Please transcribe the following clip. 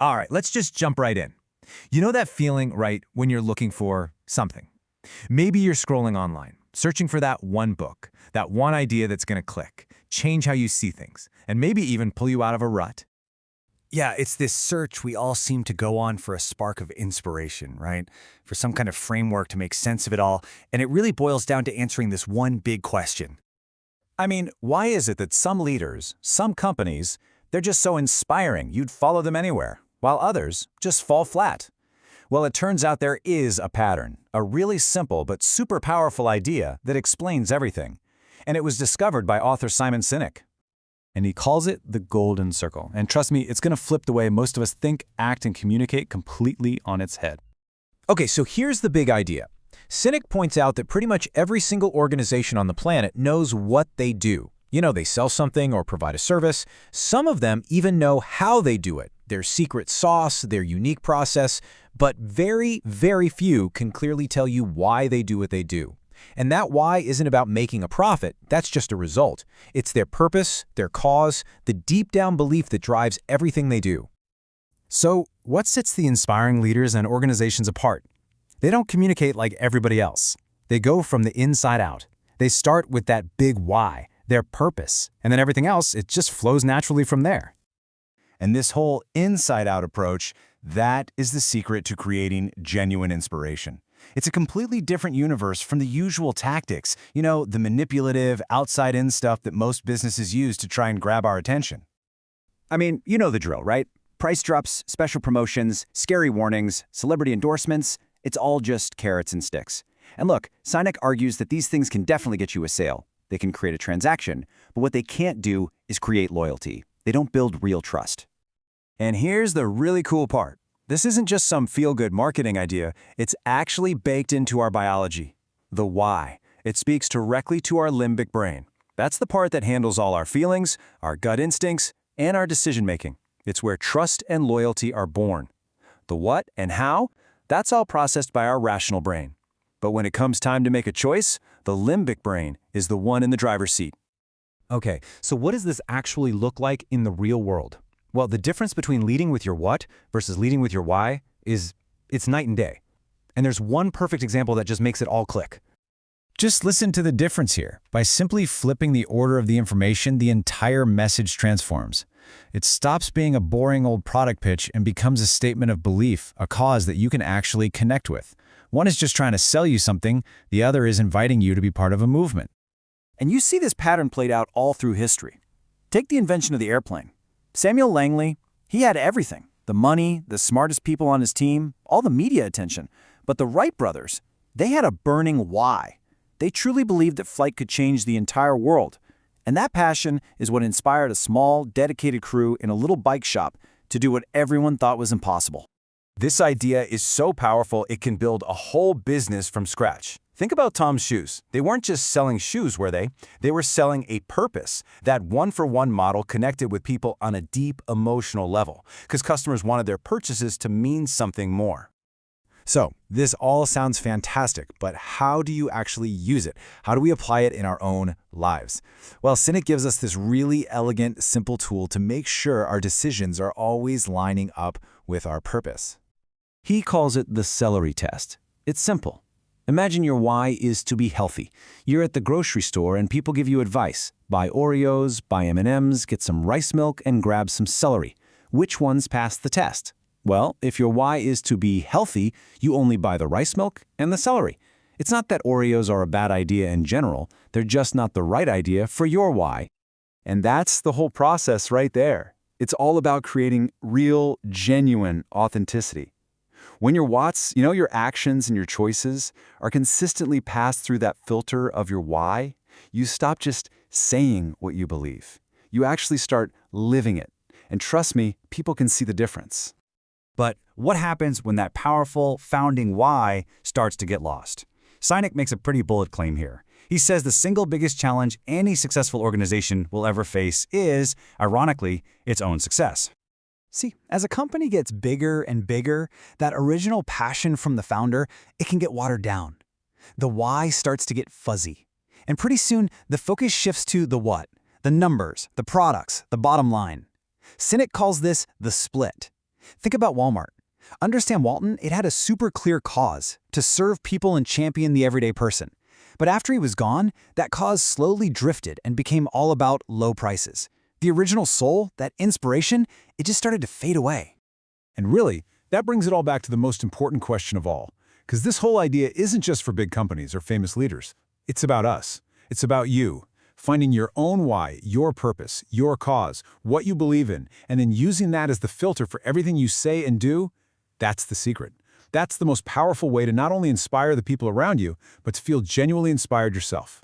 All right, let's just jump right in. You know that feeling, right, when you're looking for something? Maybe you're scrolling online, searching for that one book, that one idea that's going to click, change how you see things, and maybe even pull you out of a rut. Yeah, it's this search we all seem to go on for a spark of inspiration, right? For some kind of framework to make sense of it all, and it really boils down to answering this one big question. I mean, why is it that some leaders, some companies, they're just so inspiring you'd follow them anywhere, while others just fall flat? Well, it turns out there is a pattern, a really simple but super powerful idea that explains everything. And it was discovered by author Simon Sinek. And he calls it the golden circle. And trust me, it's going to flip the way most of us think, act, and communicate completely on its head. Okay, so here's the big idea. Sinek points out that pretty much every single organization on the planet knows what they do. You know, they sell something or provide a service. Some of them even know how they do it, their secret sauce, their unique process, but very, very few can clearly tell you why they do what they do. And that why isn't about making a profit, that's just a result. It's their purpose, their cause, the deep down belief that drives everything they do. So, what sets the inspiring leaders and organizations apart? They don't communicate like everybody else. They go from the inside out. They start with that big why, their purpose, and then everything else, it just flows naturally from there. And this whole inside-out approach, that is the secret to creating genuine inspiration. It's a completely different universe from the usual tactics, you know, the manipulative, outside-in stuff that most businesses use to try and grab our attention. I mean, you know the drill, right? Price drops, special promotions, scary warnings, celebrity endorsements, it's all just carrots and sticks. And look, Sinek argues that these things can definitely get you a sale. They can create a transaction, but what they can't do is create loyalty. They don't build real trust. And here's the really cool part. This isn't just some feel-good marketing idea, it's actually baked into our biology. The why. It speaks directly to our limbic brain. That's the part that handles all our feelings, our gut instincts, and our decision-making. It's where trust and loyalty are born. The what and how, that's all processed by our rational brain. But when it comes time to make a choice, the limbic brain is the one in the driver's seat. Okay, so what does this actually look like in the real world? Well, the difference between leading with your what versus leading with your why it's night and day. And there's one perfect example that just makes it all click. Just listen to the difference here. By simply flipping the order of the information, the entire message transforms. It stops being a boring old product pitch and becomes a statement of belief, a cause that you can actually connect with. One is just trying to sell you something, the other is inviting you to be part of a movement. And you see this pattern played out all through history. Take the invention of the airplane. Samuel Langley, he had everything. The money, the smartest people on his team, all the media attention. But the Wright brothers, they had a burning why. They truly believed that flight could change the entire world. And that passion is what inspired a small, dedicated crew in a little bike shop to do what everyone thought was impossible. This idea is so powerful it can build a whole business from scratch. Think about Tom's shoes. They weren't just selling shoes, were they? They were selling a purpose. That one-for-one model connected with people on a deep emotional level, because customers wanted their purchases to mean something more. So, this all sounds fantastic, but how do you actually use it? How do we apply it in our own lives? Well, Sinek gives us this really elegant, simple tool to make sure our decisions are always lining up with our purpose. He calls it the celery test. It's simple. Imagine your why is to be healthy. You're at the grocery store and people give you advice. Buy Oreos, buy M&Ms, get some rice milk, and grab some celery. Which ones pass the test? Well, if your why is to be healthy, you only buy the rice milk and the celery. It's not that Oreos are a bad idea in general, they're just not the right idea for your why. And that's the whole process right there. It's all about creating real, genuine authenticity. When your whats, your actions and your choices are consistently passed through that filter of your why, you stop just saying what you believe. You actually start living it. And trust me, people can see the difference. But what happens when that powerful, founding why starts to get lost? Sinek makes a pretty bold claim here. He says the single biggest challenge any successful organization will ever face is, ironically, its own success. See, as a company gets bigger and bigger, that original passion from the founder, it can get watered down. The why starts to get fuzzy. And pretty soon, the focus shifts to the what, the numbers, the products, the bottom line. Sinek calls this the split. Think about Walmart. Understand Walton, it had a super clear cause, to serve people and champion the everyday person. But after he was gone, that cause slowly drifted and became all about low prices. The original soul, that inspiration, it just started to fade away. And really, that brings it all back to the most important question of all. Because this whole idea isn't just for big companies or famous leaders. It's about us. It's about you. Finding your own why, your purpose, your cause, what you believe in, and then using that as the filter for everything you say and do, that's the secret. That's the most powerful way to not only inspire the people around you, but to feel genuinely inspired yourself.